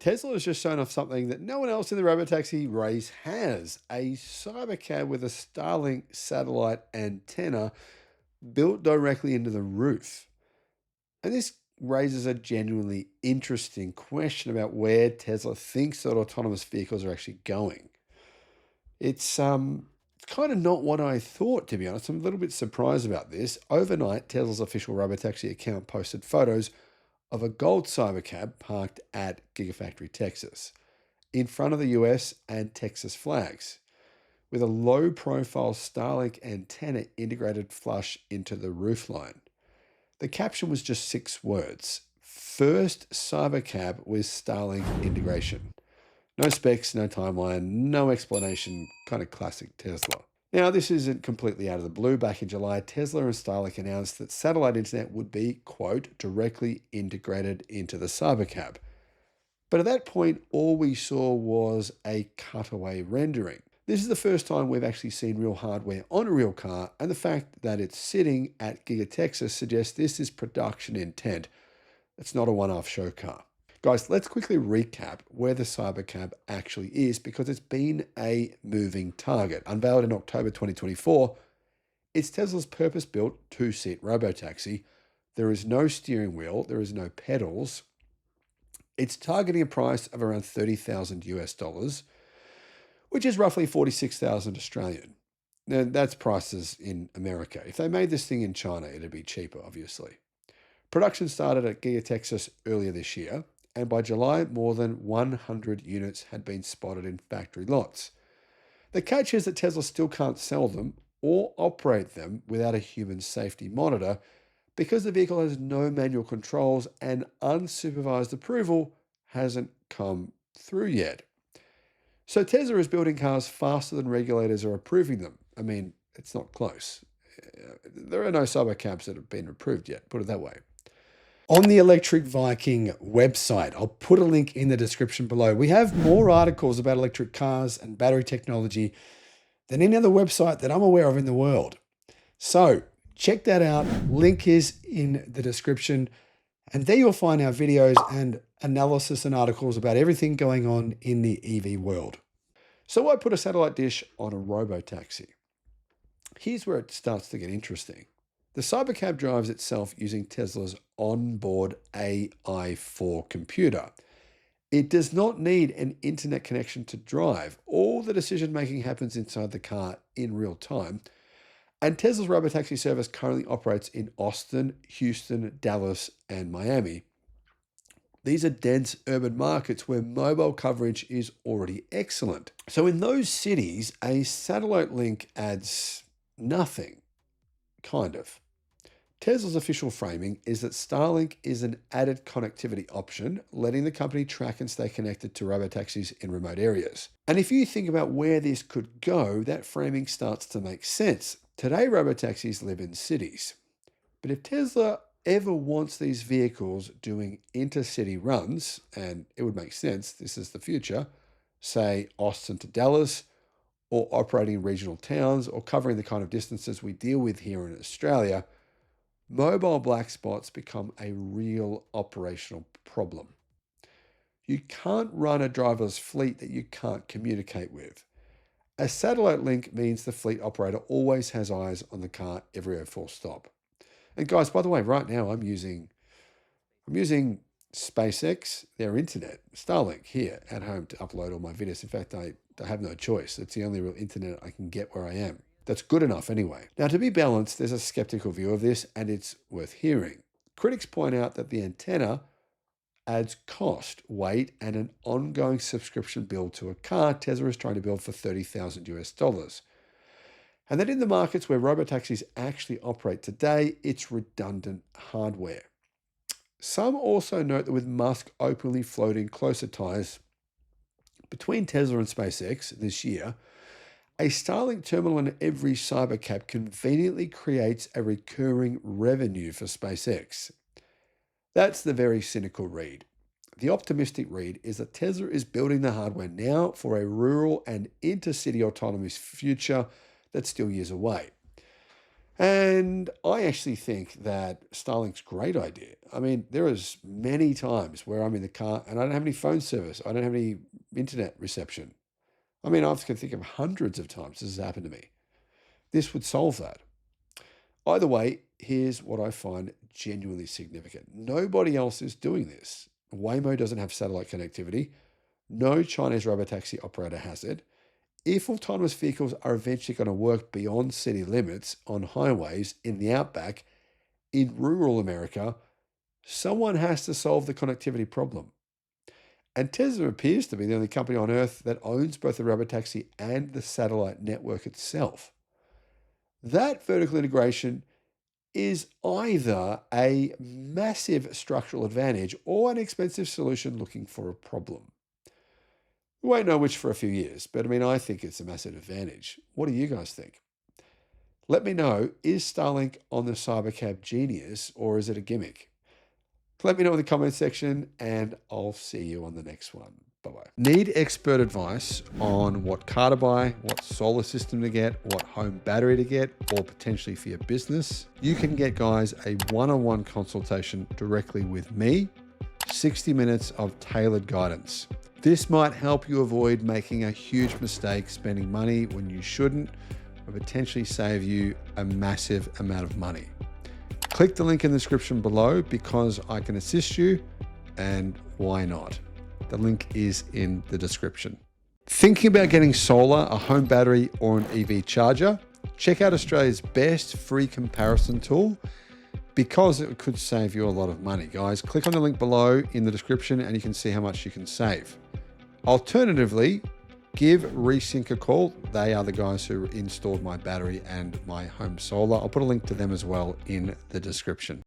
Tesla has just shown off something that no one else in the Robotaxi race has, a Cybercab with a Starlink satellite antenna built directly into the roof. And this raises a genuinely interesting question about where Tesla thinks that autonomous vehicles are actually going. It's kind of not what I thought, to be honest. I'm a little bit surprised about this. Overnight, Tesla's official Robotaxi account posted photos of a gold Cybercab parked at Gigafactory, Texas, in front of the US and Texas flags, with a low profile Starlink antenna integrated flush into the roofline. The caption was just 6 words: First Cybercab with Starlink integration. No specs, no timeline, no explanation, kind of classic Tesla. Now, this isn't completely out of the blue. Back in July, Tesla and Starlink announced that satellite internet would be, quote, directly integrated into the Cybercab. But at that point, all we saw was a cutaway rendering. This is the first time we've actually seen real hardware on a real car, and the fact that it's sitting at Giga Texas suggests this is production intent. It's not a one-off show car. Guys, let's quickly recap where the Cybercab actually is, because it's been a moving target. Unveiled in October 2024, it's Tesla's purpose-built two-seat robotaxi. There is no steering wheel, there is no pedals. It's targeting a price of around 30,000 US dollars, which is roughly 46,000 Australian. Now, that's prices in America. If they made this thing in China, it'd be cheaper, obviously. Production started at Giga Texas earlier this year, and by July, more than 100 units had been spotted in factory lots. The catch is that Tesla still can't sell them or operate them without a human safety monitor, because the vehicle has no manual controls and unsupervised approval hasn't come through yet. So Tesla is building cars faster than regulators are approving them. I mean, it's not close. There are no Cybercabs that have been approved yet, put it that way. On the Electric Viking website, I'll put a link in the description below. We have more articles about electric cars and battery technology than any other website that I'm aware of in the world. So check that out. Link is in the description. And there you'll find our videos and analysis and articles about everything going on in the EV world. So why put a satellite dish on a robotaxi? Here's where it starts to get interesting. The Cybercab drives itself using Tesla's onboard AI-4 computer. It does not need an internet connection to drive. All the decision making happens inside the car in real time. And Tesla's robotaxi service currently operates in Austin, Houston, Dallas, and Miami. These are dense urban markets where mobile coverage is already excellent. So in those cities, a satellite link adds nothing, kind of. Tesla's official framing is that Starlink is an added connectivity option, letting the company track and stay connected to robotaxis in remote areas. And if you think about where this could go, that framing starts to make sense. Today, robotaxis live in cities. But if Tesla ever wants these vehicles doing intercity runs, and it would make sense, this is the future, say Austin to Dallas, or operating in regional towns, or covering the kind of distances we deal with here in Australia, mobile black spots become a real operational problem. You can't run a driverless fleet that you can't communicate with. A satellite link means the fleet operator always has eyes on the car everywhere, full stop. And guys, by the way, right now I'm using SpaceX, their internet, Starlink here at home to upload all my videos. In fact, I have no choice. It's the only real internet I can get where I am. That's good enough anyway. Now, to be balanced, there's a skeptical view of this, and it's worth hearing. Critics point out that the antenna adds cost, weight, and an ongoing subscription bill to a car Tesla is trying to build for 30,000 US dollars. And that in the markets where robotaxis actually operate today, it's redundant hardware. Some also note that with Musk openly floating closer ties between Tesla and SpaceX this year, a Starlink terminal in every Cybercab conveniently creates a recurring revenue for SpaceX. That's the very cynical read. The optimistic read is that Tesla is building the hardware now for a rural and intercity autonomous future that's still years away. And I actually think that Starlink's a great idea. I mean, there is many times where I'm in the car and I don't have any phone service. I don't have any internet reception. I mean, I can think of hundreds of times this has happened to me. This would solve that. Either way, here's what I find genuinely significant. Nobody else is doing this. Waymo doesn't have satellite connectivity. No Chinese robotaxi operator has it. If autonomous vehicles are eventually going to work beyond city limits on highways in the outback, in rural America, someone has to solve the connectivity problem. And Tesla appears to be the only company on Earth that owns both the robotaxi and the satellite network itself. That vertical integration is either a massive structural advantage or an expensive solution looking for a problem. We won't know which for a few years, but I mean, I think it's a massive advantage. What do you guys think? Let me know, is Starlink on the Cybercab genius or is it a gimmick? Let me know in the comment section and I'll see you on the next one. Bye-bye. Need expert advice on what car to buy, what solar system to get, what home battery to get, or potentially for your business? You can get, guys, a one-on-one consultation directly with me, 60 minutes of tailored guidance. This might help you avoid making a huge mistake spending money when you shouldn't, or potentially save you a massive amount of money. Click the link in the description below because I can assist you, and why not? The link is in the description. Thinking about getting solar, a home battery, or an EV charger? Check out Australia's best free comparison tool because it could save you a lot of money. Guys, click on the link below in the description and you can see how much you can save. Alternatively, give Resync a call. They are the guys who installed my battery and my home solar. I'll put a link to them as well in the description.